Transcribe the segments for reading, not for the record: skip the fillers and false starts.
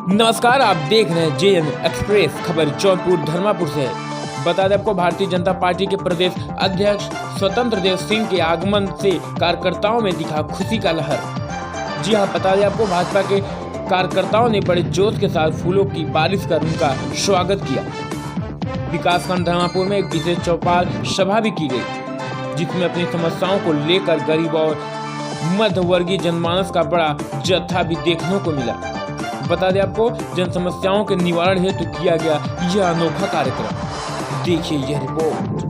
नमस्कार, आप देख रहे हैं जेएन एक्सप्रेस। खबर जौनपुर धर्मापुर से है। बता दें आपको, भारतीय जनता पार्टी के प्रदेश अध्यक्ष स्वतंत्र देव सिंह के आगमन से कार्यकर्ताओं में दिखा खुशी का लहर। जी हां, बता दें आपको, भाजपा के कार्यकर्ताओं ने बड़े जोश के साथ फूलों की बारिश कर उनका स्वागत किया। विकासखंड धर्मापुर में एक विशेष चौपाल सभा भी की गई, जिसमें अपनी समस्याओं को लेकर गरीब और मध्य वर्गीय जनमानस का बड़ा जत्था भी देखने को मिला। बता दें आपको, जन समस्याओं के निवारण हेतु किया गया यह अनोखा कार्यक्रम। देखिए यह रिपोर्ट।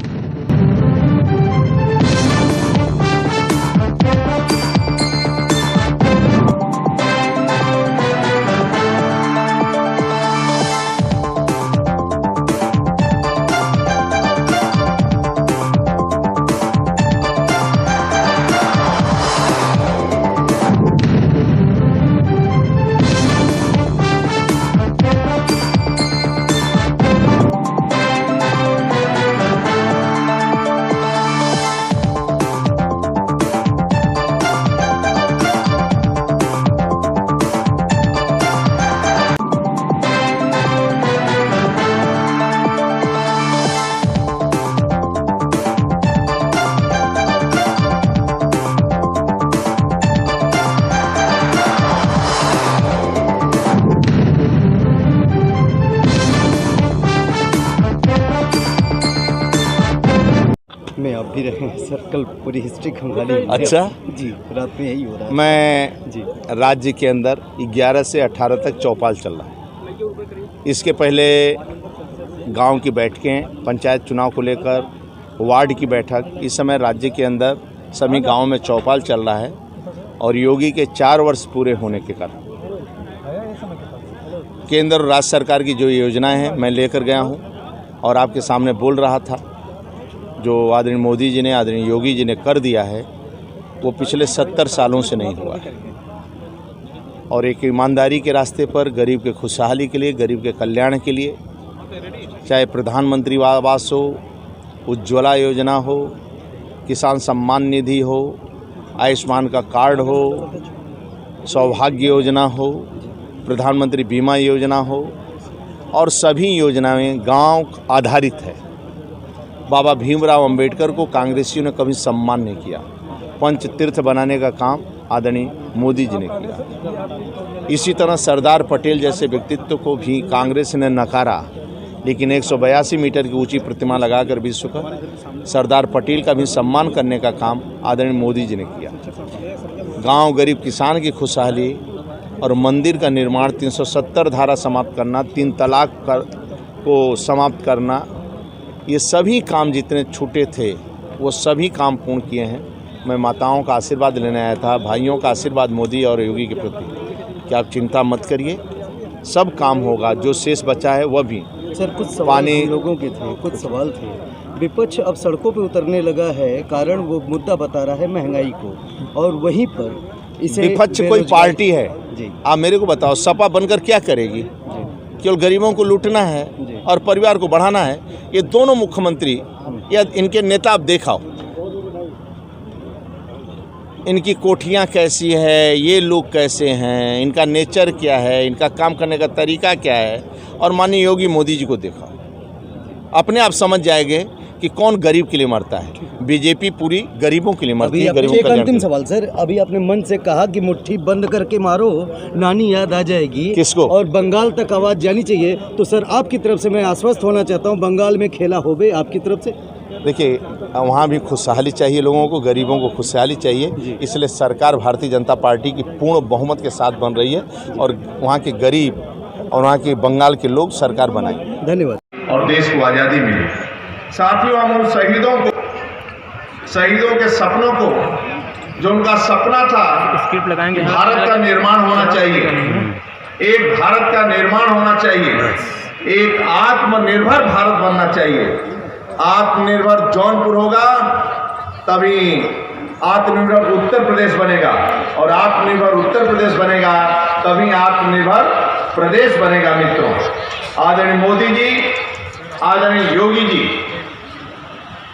में आप भी रहे हैं सर, कल पूरी हिस्ट्री खंगाली। अच्छा जी, रात में यही हो रहा है। मैं जी, राज्य के अंदर 11 से 18 तक चौपाल चल रहा है। इसके पहले गांव की बैठकें, पंचायत चुनाव को लेकर वार्ड की बैठक, इस समय राज्य के अंदर सभी गांवों में चौपाल चल रहा है। और योगी के 4 वर्ष पूरे होने के कारण केंद्र और राज्य सरकार की जो योजनाएं हैं मैं लेकर गया हूं और आपके सामने बोल रहा था। जो आदरणीय मोदी जी ने, आदरणीय योगी जी ने कर दिया है, वो पिछले 70 सालों से नहीं हुआ है। और एक ईमानदारी के रास्ते पर गरीब के खुशहाली के लिए, गरीब के कल्याण के लिए, चाहे प्रधानमंत्री आवास हो, उज्ज्वला योजना हो, किसान सम्मान निधि हो, आयुष्मान का कार्ड हो, सौभाग्य योजना हो, प्रधानमंत्री बीमा योजना हो, और सभी योजनाएं गांव आधारित है। बाबा भीमराव अंबेडकर को कांग्रेसियों ने कभी सम्मान नहीं किया। पंच तीर्थ बनाने का काम आदरणीय मोदी जी ने किया। इसी तरह सरदार पटेल जैसे व्यक्तित्व को भी कांग्रेस ने नकारा, लेकिन 182 मीटर की ऊंची प्रतिमा लगाकर विश्व का सरदार पटेल का भी सम्मान करने का काम आदरणीय मोदी जी ने किया। गांव गरीब किसान की खुशहाली और मंदिर का निर्माण, 370 धारा समाप्त करना, 3 तलाक को समाप्त करना, ये सभी काम जितने छूटे थे वो सभी काम पूर्ण किए हैं। मैं माताओं का आशीर्वाद लेने आया था, भाइयों का आशीर्वाद मोदी और योगी के प्रति कि आप चिंता मत करिए, सब काम होगा। जो शेष बचा है वह भी। सर, कुछ सवाल लोगों के थे, कुछ सवाल थे। विपक्ष अब सड़कों पे उतरने लगा है, कारण वो मुद्दा बता रहा है महंगाई को, और वहीं पर इसे विपक्ष कोई पार्टी है जी। आप मेरे को बताओ, सपा बनकर क्या करेगी? केवल गरीबों को लूटना है और परिवार को बढ़ाना है। ये दोनों मुख्यमंत्री या इनके नेता आप देखाओ, इनकी कोठियाँ कैसी है, ये लोग कैसे हैं, इनका नेचर क्या है, इनका काम करने का तरीका क्या है, और माननीय योगी मोदी जी को देखा, अपने आप समझ जाएंगे कि कौन गरीब के लिए मरता है। बीजेपी पूरी गरीबों के लिए मरती है। एक अंतिम सवाल सर, अभी आपने मन से कहा कि मुट्ठी बंद करके मारो, नानी याद आ जाएगी। किसको? और बंगाल तक आवाज जानी चाहिए। तो सर, आपकी तरफ से मैं आश्वस्त होना चाहता हूँ, बंगाल में खेला होवे आपकी तरफ से। देखिए, वहाँ भी खुशहाली चाहिए लोगों को, गरीबों को खुशहाली चाहिए। इसलिए सरकार भारतीय जनता पार्टी की पूर्ण बहुमत के साथ बन रही है और वहाँ के गरीब और वहाँ के बंगाल के लोग सरकार बनाएंगे। धन्यवाद। और देश को आज़ादी मिली। साथियों, हम उन शहीदों के सपनों को, जो उनका सपना था भारत का निर्माण होना चाहिए, एक भारत का निर्माण होना चाहिए, एक आत्मनिर्भर भारत बनना चाहिए। आत्मनिर्भर जौनपुर होगा तभी आत्मनिर्भर उत्तर प्रदेश बनेगा, और आत्मनिर्भर उत्तर प्रदेश बनेगा तभी आत्मनिर्भर प्रदेश बनेगा। मित्रों, आदरणीय मोदी जी, आदरणीय योगी जी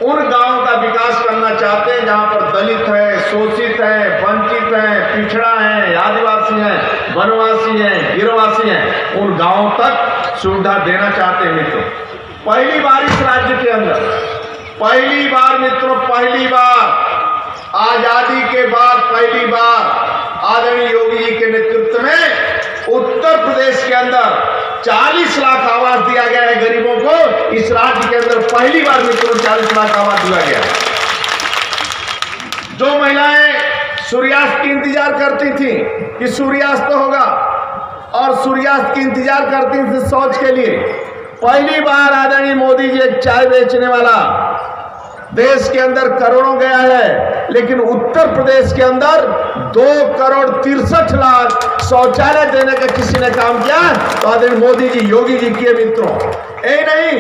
उन गांवों का विकास करना चाहते हैं जहां पर दलित है, शोषित है, वंचित है, पिछड़ा है, आदिवासी है, वनवासी है, गिरवासी है, उन गांवों तक सुविधा देना चाहते हैं मित्रों। पहली बार इस राज्य के अंदर, पहली बार मित्रों, पहली बार आजादी के बाद पहली बार आदरणीय योगी जी के नेतृत्व में उत्तर प्रदेश के अंदर 40 लाख आवास दिया गया है गरीबों को। इस राज्य के अंदर पहली बार मित्रों 40 लाख आवास दिया गया। जो महिलाएं सूर्यास्त की इंतजार करती थी कि सूर्यास्त होगा और सूर्यास्त की इंतजार करती थी शौच के लिए, पहली बार आदरणीय मोदी जी एक चाय बेचने वाला देश के अंदर करोड़ों गया है, लेकिन उत्तर प्रदेश के अंदर 2,63,00,000 शौचालय देने का किसी ने काम किया तो आदरणीय मोदी जी, योगी जी किए मित्रों। यही नहीं,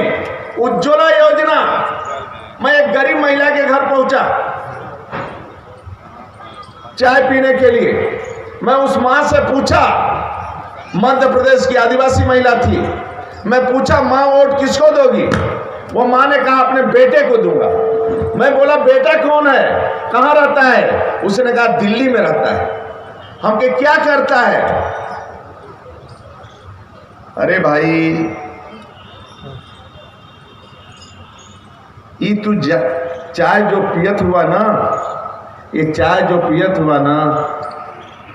उज्ज्वला योजना, मैं एक गरीब महिला के घर पहुंचा चाय पीने के लिए। मैं उस मां से पूछा, मध्य प्रदेश की आदिवासी महिला थी, मैं पूछा मां वोट किसको दोगी? वो मां ने कहा अपने बेटे को दूंगा। मैं बोला बेटा कौन है, कहां रहता है? उसने कहा दिल्ली में रहता है। हम के क्या करता है? अरे भाई, ये तू चाय जो पियत हुआ ना, ये चाय जो पियत हुआ ना,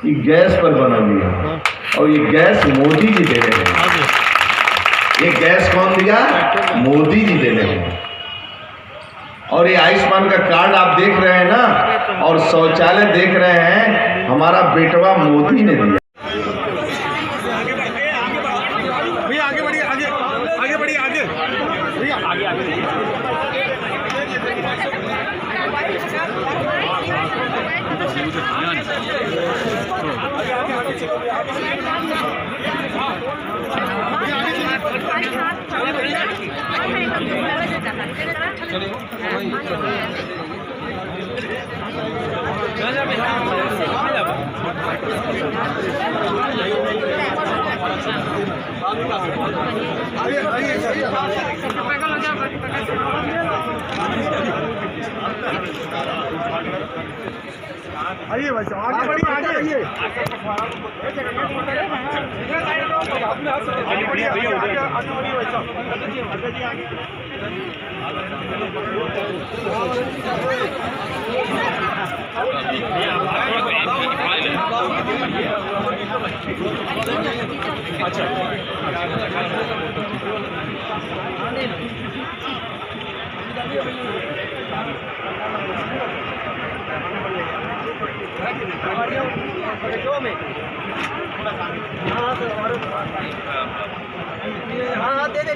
ये गैस पर बना हुई है और ये गैस मोदी जी दे रहे हैं। ये गैस कौन दिया? मोदी जी दे रहे हैं। और ये आयुष्मान का कार्ड आप देख रहे हैं ना, और शौचालय देख रहे हैं, हमारा बेटवा मोदी ने दिया। आगे बढ़िए, आगे बढ़िए, आगे आइए भाई साहब, आगे बढ़िए, आगे आइए। हाँ दे दे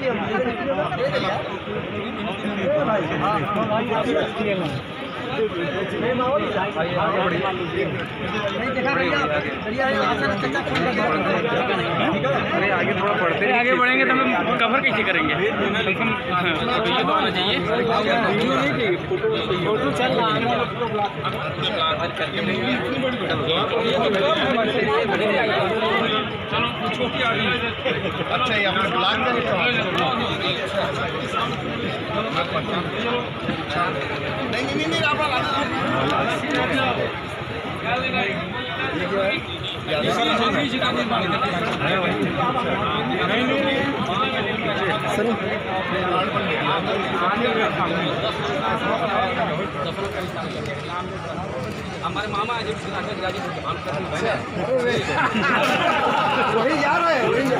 आगे थोड़ा बढ़ते हैं, आगे बढ़ेंगे तो हम कवर कैसे करेंगे? ये तो आना चाहिए, फोटो चल रहा है। छोटी आ गई। अच्छा, ये अपने ब्लॉग में नहीं हमारे मामा आज वही जा रहे हैं, वही जा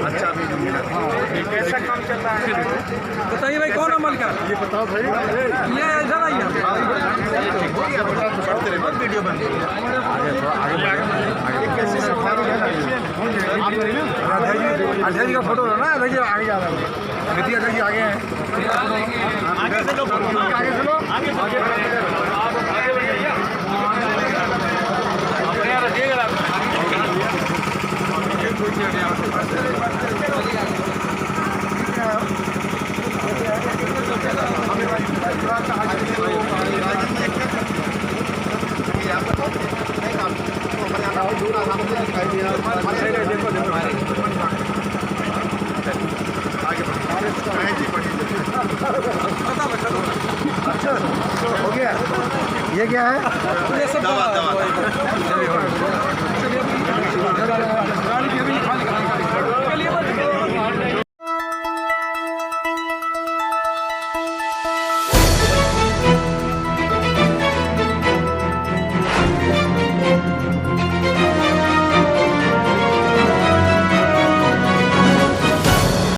अच्छा, कैसा काम चल रहा है? अध्यक्ष का फोटो है ना, देखिए आगे जा रहा है, नीति अध्यक्ष आगे हैं, आगे से लो, आगे से लो, आगे अच्छा हो गया, ये क्या है? दवा